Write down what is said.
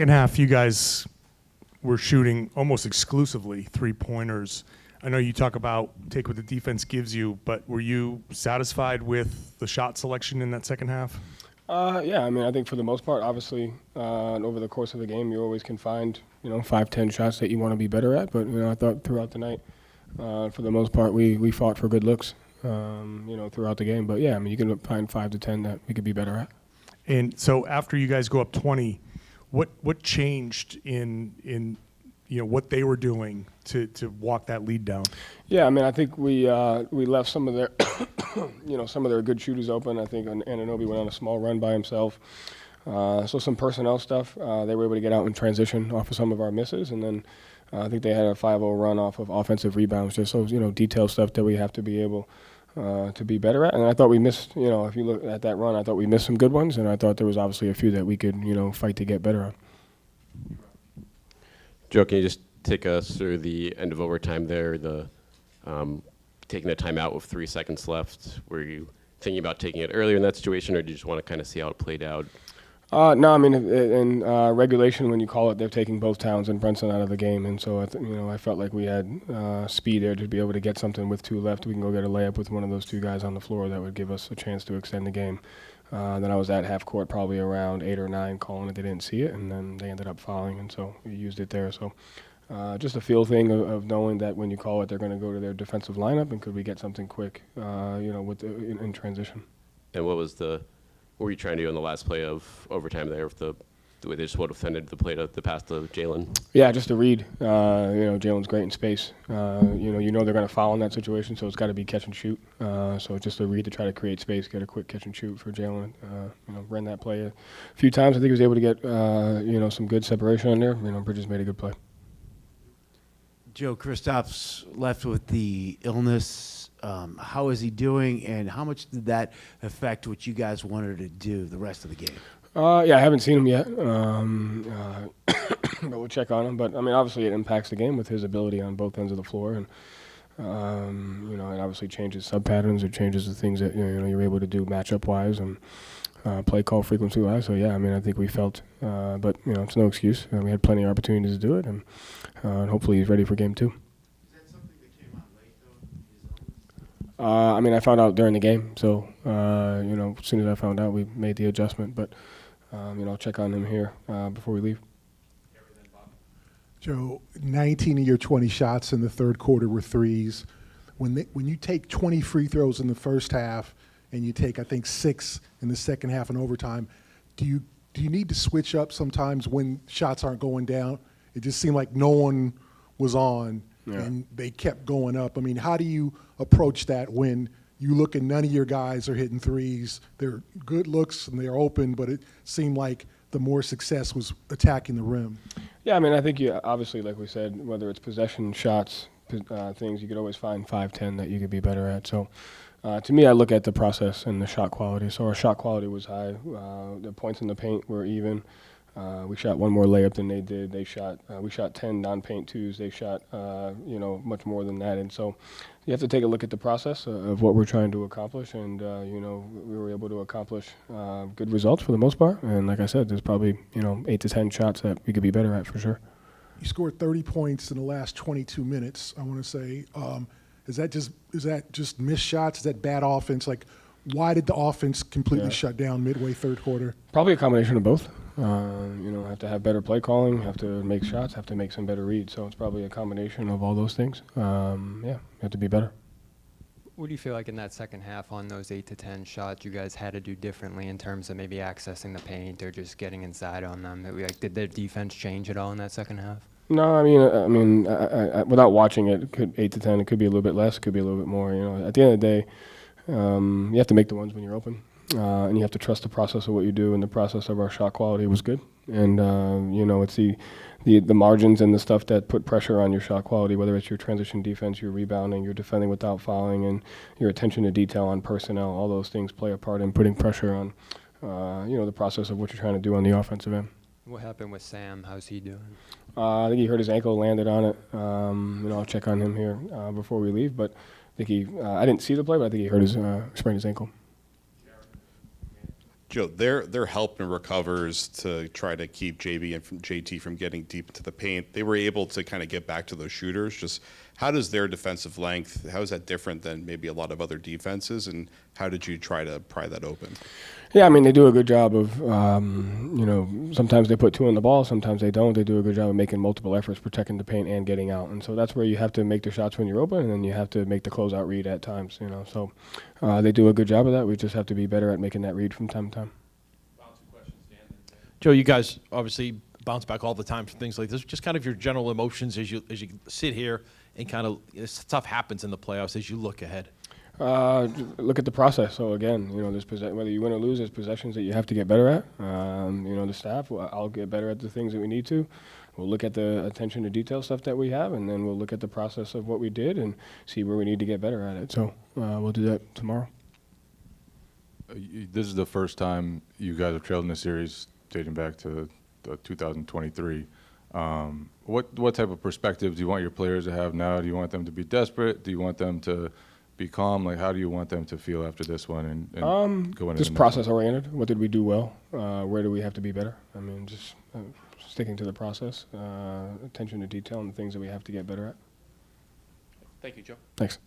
Second half, you guys were shooting almost exclusively three-pointers. I know you talk about take what the defense gives you, but were you satisfied with the shot selection in that second half? Yeah, I mean, I think for the most part, obviously, over the course of the game, you always can find, 5, 10 shots that you want to be better at. But, I thought throughout the night, for the most part, we fought for good looks, throughout the game. But, yeah, I mean, you can find 5 to 10 that we could be better at. And so after you guys go up 20, what changed in what they were doing to walk that lead down? Yeah, I mean, I think we left some of their some of their good shooters open. I think Anunoby went on a small run by himself. So some personnel stuff. They were able to get out in transition off of some of our misses, and then I think they had a 5-0 run off of offensive rebounds. Just so detailed stuff that we have to be able to be better at. And I thought we missed. If you look at that run, I thought we missed some good ones, and I thought there was obviously a few that we could fight to get better on. Joe, can you just take us through the end of overtime there, the taking the timeout with 3 seconds left? Were you thinking about taking it earlier in that situation, or did you just want to kind of see how it played out? No, I mean, in regulation, when you call it, they're taking both Towns and Brunson out of the game, and so I felt like we had speed there to be able to get something with 2 left. We can go get a layup with one of those 2 guys on the floor that would give us a chance to extend the game. Then I was at half court probably around 8 or 9 calling it. They didn't see it, and then they ended up fouling, and so we used it there. So just a feel thing of knowing that when you call it, they're going to go to their defensive lineup, and could we get something quick, in transition. And what were you trying to do in the last play of overtime there with the way they just would have defended the pass to Jalen? Yeah, just a read. Jalen's great in space. They're going to foul in that situation, so it's got to be catch and shoot. So just a read to try to create space, get a quick catch and shoot for Jalen. Ran that play a few times. I think he was able to get some good separation on there. Bridges made a good play. Joe, Kristaps left with the illness. How is he doing, and how much did that affect what you guys wanted to do the rest of the game? Yeah, I haven't seen him yet, but we'll check on him. But, I mean, obviously it impacts the game with his ability on both ends of the floor. And, it obviously changes sub-patterns. It changes the things that, you're able to do matchup-wise and play call frequency-wise. So, yeah, I mean, I think we felt, but, it's no excuse. We had plenty of opportunities to do it, and hopefully he's ready for game 2. Is that something that came on late, though? I mean, I found out during the game. So, as soon as I found out, we made the adjustment. But, I'll check on him here before we leave. Joe, 19 of your 20 shots in the third quarter were threes. When you take 20 free throws in the first half and you take, I think, 6 in the second half and overtime, do you need to switch up sometimes when shots aren't going down? It just seemed like no one was on, and they kept going up. I mean, how do you approach that when you look and none of your guys are hitting threes? They're good looks and they're open, but it seemed like the more success was attacking the rim. Yeah, I mean, I think obviously, like we said, whether it's possession, shots, things, you could always find 5, 10 that you could be better at. So to me, I look at the process and the shot quality. So our shot quality was high. The points in the paint were even. We shot one more layup than they did. We shot 10 non-paint twos. They shot, much more than that. And so you have to take a look at the process of what we're trying to accomplish. And, we were able to accomplish good results for the most part. And like I said, there's probably, 8 to 10 shots that we could be better at for sure. You scored 30 points in the last 22 minutes, I want to say. Is that just missed shots? Is that bad offense? Like, why did the offense completely shut down midway third quarter? Probably a combination of both. Have to have better play calling, have to make shots, have to make some better reads. So it's probably a combination of all those things. Have to be better. What do you feel like in that second half on those 8 to 10 shots you guys had to do differently in terms of maybe accessing the paint or just getting inside on them? Did their defense change at all in that second half? No, I without watching it, 8 to 10, it could be a little bit less, it could be a little bit more. At the end of the day, you have to make the ones when you're open. And you have to trust the process of what you do, and the process of our shot quality was good. And, it's the margins and the stuff that put pressure on your shot quality, whether it's your transition defense, your rebounding, your defending without fouling, and your attention to detail on personnel. All those things play a part in putting pressure on, the process of what you're trying to do on the offensive end. What happened with Sam? How's he doing? I think he hurt his ankle, landed on it. I'll check on him here before we leave. But I think I didn't see the play, but I think he sprained his ankle. Joe, they're helping recovers to try to keep JT from getting deep into the paint. They were able to kind of get back to those shooters. Just how does their defensive length, how is that different than maybe a lot of other defenses, and how did you try to pry that open? Yeah, I mean, they do a good job of, sometimes they put two on the ball, sometimes they don't. They do a good job of making multiple efforts, protecting the paint and getting out. And so that's where you have to make the shots when you're open, and then you have to make the closeout read at times, So they do a good job of that. We just have to be better at making that read from time to time. Joe, you guys obviously bounce back all the time from things like this. Just kind of your general emotions as you sit here and kind of stuff happens in the playoffs as you look ahead. Look at the process. So again, there's whether you win or lose, there's possessions that you have to get better at. The staff, I'll get better at the things that we need to. We'll look at the attention to detail stuff that we have, and then we'll look at the process of what we did and see where we need to get better at it. So we'll do that tomorrow. This is the first time you guys have trailed in the series dating back to 2023. What type of perspective do you want your players to have now? Do you want them to be desperate? Do you want them to be calm? Like, how do you want them to feel after this one and go into just process oriented? What did we do well? Where do we have to be better? I mean, just sticking to the process, attention to detail, and the things that we have to get better at. Thank you, Joe. Thanks.